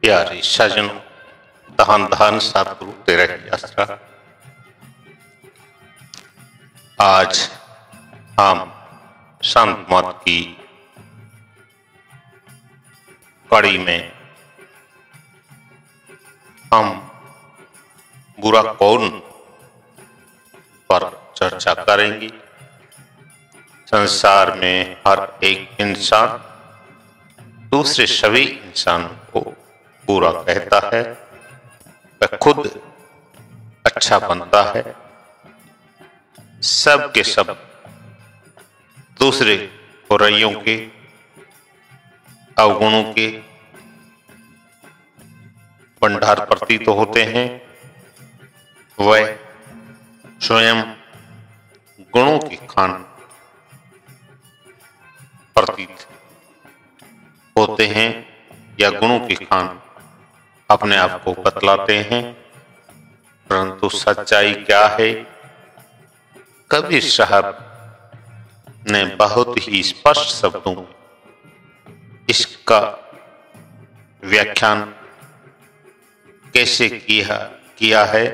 प्यारे सजनों, धन धन सतगुरु तेरा ही आसरा। आज हम संत मत की कड़ी में हम बुरा कौन पर चर्चा करेंगे। संसार में हर एक इंसान दूसरे सभी इंसानों को बुरा कहता है, वह खुद अच्छा बनता है। सब के सब दूसरे बुराइयों के, अवगुणों के भंडार प्रतीत होते हैं, वह स्वयं गुणों की खान प्रतीत होते हैं या गुणों की खान अपने आप को बतलाते हैं। परंतु सच्चाई क्या है? कबीर साहब ने बहुत ही स्पष्ट शब्दों में इसका व्याख्यान कैसे किया है,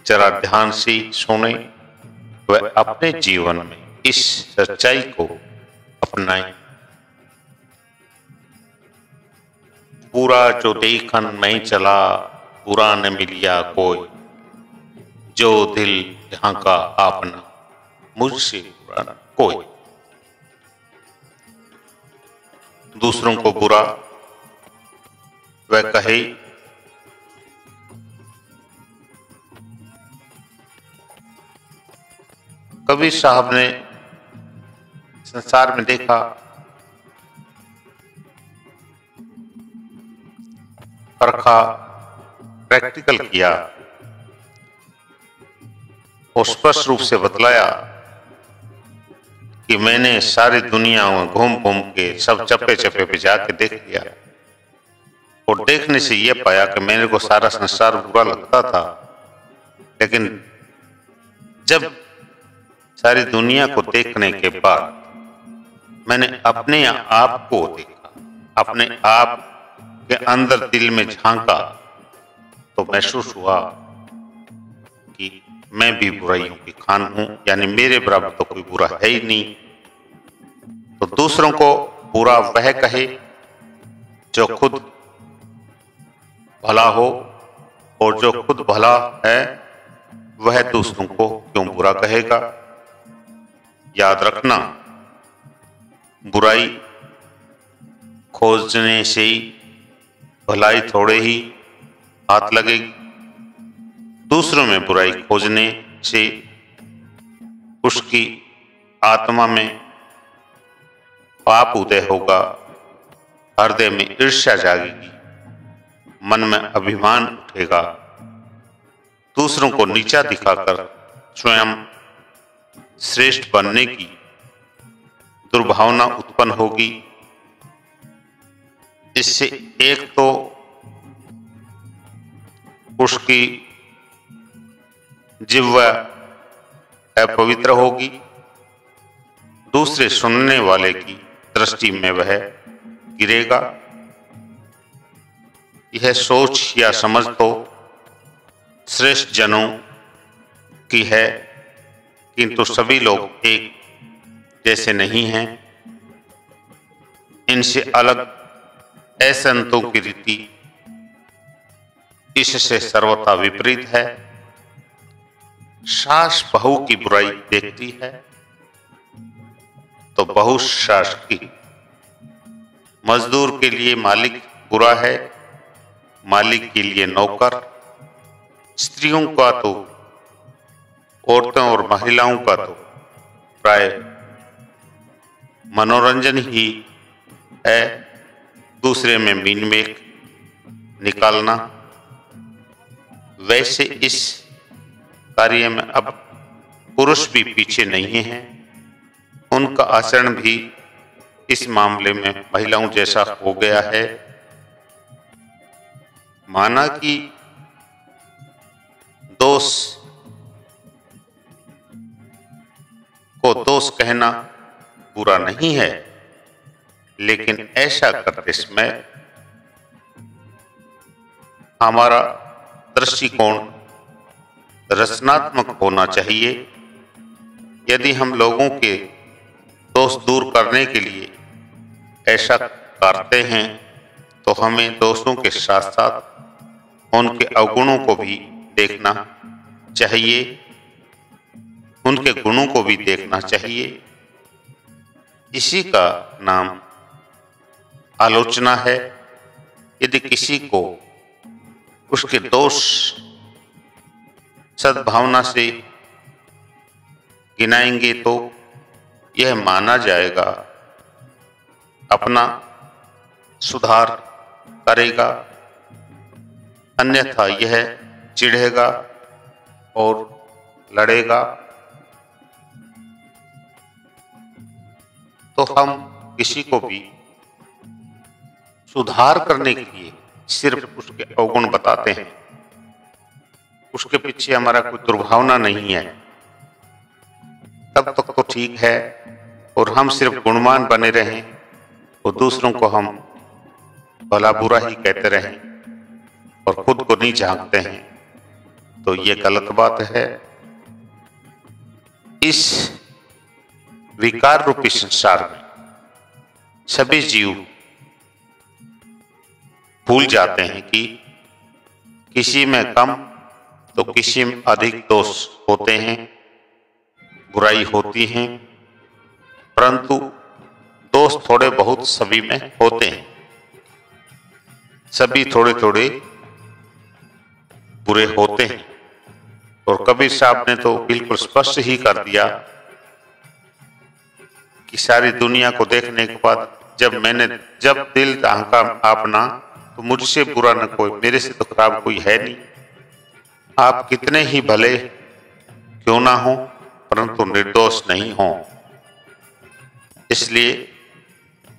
जरा ध्यान से सुने, वह अपने जीवन में इस सच्चाई को अपनाएं। बुरा जो देखन नहीं चला, बुरा न मिलिया कोई, जो दिल यहाँ का आपना, मुझसे बुरा न कोई। दूसरों को बुरा वह कहे, कबीर साहब ने संसार में देखा, परखा, प्रैक्टिकल किया और स्पष्ट रूप से बतलाया कि मैंने सारी दुनिया में घूम घूम के सब चप्पे चप्पे पे जाके देख लिया और देखने से यह पाया कि मेरे को सारा संसार बुरा लगता था, लेकिन जब सारी दुनिया को देखने के बाद मैंने अपने आप को देखा, अपने आप के अंदर दिल में झांका, तो महसूस हुआ कि मैं भी बुराइयों की खान हूं, यानी मेरे बराबर तो कोई बुरा है ही नहीं। तो दूसरों को बुरा वह कहे जो खुद भला हो, और जो खुद भला है वह दूसरों को क्यों बुरा कहेगा। याद रखना, बुराई खोजने से ही भलाई थोड़े ही हाथ लगेगी। दूसरों में बुराई खोजने से उसकी आत्मा में पाप उदय होगा, हृदय में ईर्ष्या जागेगी, मन में अभिमान उठेगा, दूसरों को नीचा दिखाकर स्वयं श्रेष्ठ बनने की दुर्भावना उत्पन्न होगी। इससे एक तो उसकी जिह्वा अपवित्र होगी, दूसरे सुनने वाले की दृष्टि में वह गिरेगा। यह सोच या समझ तो श्रेष्ठ जनों की है, किंतु सभी लोग एक जैसे नहीं हैं। इनसे अलग असंतों की रीति इससे सर्वथा विपरीत है। सास बहू की बुराई देखती है तो बहू सास की। मजदूर के लिए मालिक बुरा है, मालिक के लिए नौकर। स्त्रियों का तो, औरतों और महिलाओं का तो प्राय मनोरंजन ही है, दूसरे में मीनमेल निकालना। वैसे इस कार्य में अब पुरुष भी पीछे नहीं है, उनका आचरण भी इस मामले में महिलाओं जैसा हो गया है। माना कि दोष को दोष कहना बुरा नहीं है, लेकिन ऐसा करते समय हमारा दृष्टिकोण रचनात्मक होना चाहिए। यदि हम लोगों के दोष दूर करने के लिए ऐसा करते हैं तो हमें दोषों के साथ साथ उनके अवगुणों को भी देखना चाहिए, उनके गुणों को भी देखना चाहिए। इसी का नाम आलोचना है। यदि किसी को उसके दोष सद्भावना से गिनाएंगे तो यह माना जाएगा अपना सुधार करेगा, अन्यथा यह चिढ़ेगा और लड़ेगा। तो हम किसी को भी सुधार करने के लिए सिर्फ उसके अवगुण बताते हैं, उसके पीछे हमारा कोई दुर्भावना नहीं है, तब तक तो ठीक है। और हम सिर्फ गुणवान बने रहें तो दूसरों को हम भला बुरा ही कहते रहें और खुद को नहीं झांकते हैं, तो ये गलत बात है। इस विकार रूपी संसार में सभी जीव भूल जाते हैं कि किसी में कम तो किसी में अधिक दोष होते हैं, बुराई होती हैं, परंतु दोष थोड़े बहुत सभी में होते हैं। सभी थोड़े थोड़े बुरे होते हैं। और कबीर साहब ने तो बिल्कुल स्पष्ट ही कर दिया कि सारी दुनिया को देखने के बाद जब दिल ढांका अपना तो मुझसे बुरा न कोई, मेरे से तो खराब कोई है नहीं। आप कितने ही भले क्यों ना हो परंतु निर्दोष नहीं हो, इसलिए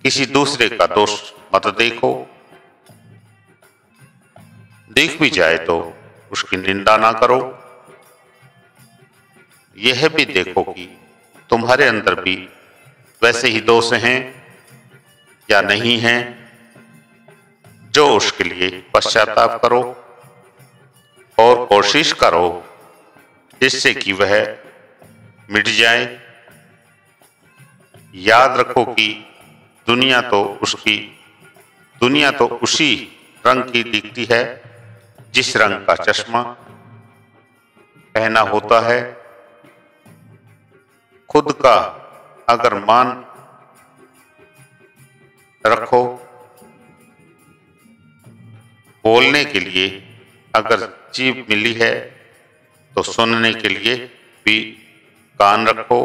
किसी दूसरे का दोष मत देखो। देख भी जाए तो उसकी निंदा ना करो। यह भी देखो कि तुम्हारे अंदर भी वैसे ही दोष हैं या नहीं हैं, जो उसके लिए पश्चाताप करो और कोशिश करो जिससे कि वह मिट जाए। याद रखो कि दुनिया तो उसी रंग की दिखती है जिस रंग का चश्मा पहना होता है। खुद का अगर मान रखो, बोलने के लिए अगर जीभ मिली है तो सुनने के लिए भी कान रखो।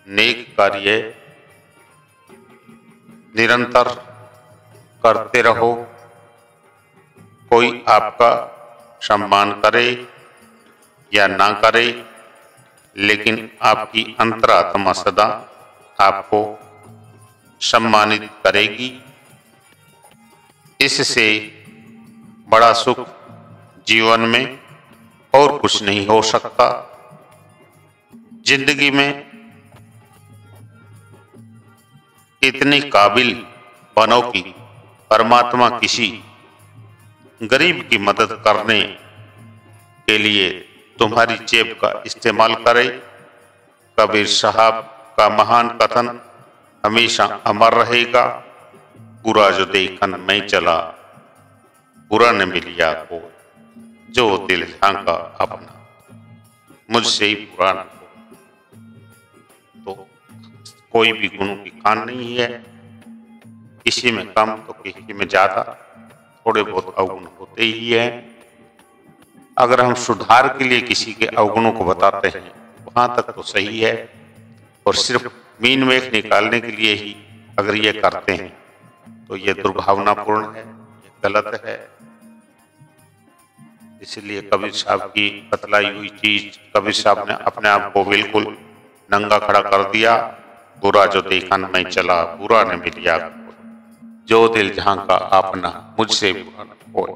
नेक कार्य निरंतर करते रहो। कोई आपका सम्मान करे या ना करे, लेकिन आपकी अंतरात्मा सदा आपको सम्मानित करेगी। इससे बड़ा सुख जीवन में और कुछ नहीं हो सकता। जिंदगी में इतनी काबिल बनो कि परमात्मा किसी गरीब की मदद करने के लिए तुम्हारी जेब का इस्तेमाल करे। कबीर साहब का महान कथन हमेशा अमर रहेगा। बुरा जो देखन मैं चला, बुरा न मिलिया को, जो दिल झांका अपना, मुझसे ही बुरा न हो। तो कोई भी गुणों की खान नहीं है, किसी में कम तो किसी में ज्यादा, थोड़े बहुत अवगुण होते ही हैं। अगर हम सुधार के लिए किसी के अवगुणों को बताते हैं वहां तक तो सही है, और सिर्फ मीन मेख निकालने के लिए ही अगर ये करते हैं तो ये दुर्भावनापूर्ण है, ये गलत है। इसलिए कबीर साहब की बतलाई हुई चीज कबीर साहब ने अपने आप को बिल्कुल नंगा खड़ा कर दिया। बुरा जो देखा न मैं चला, बुरा न मिलिया, जो दिल झांका अपना, मुझसे बुरा न कोई।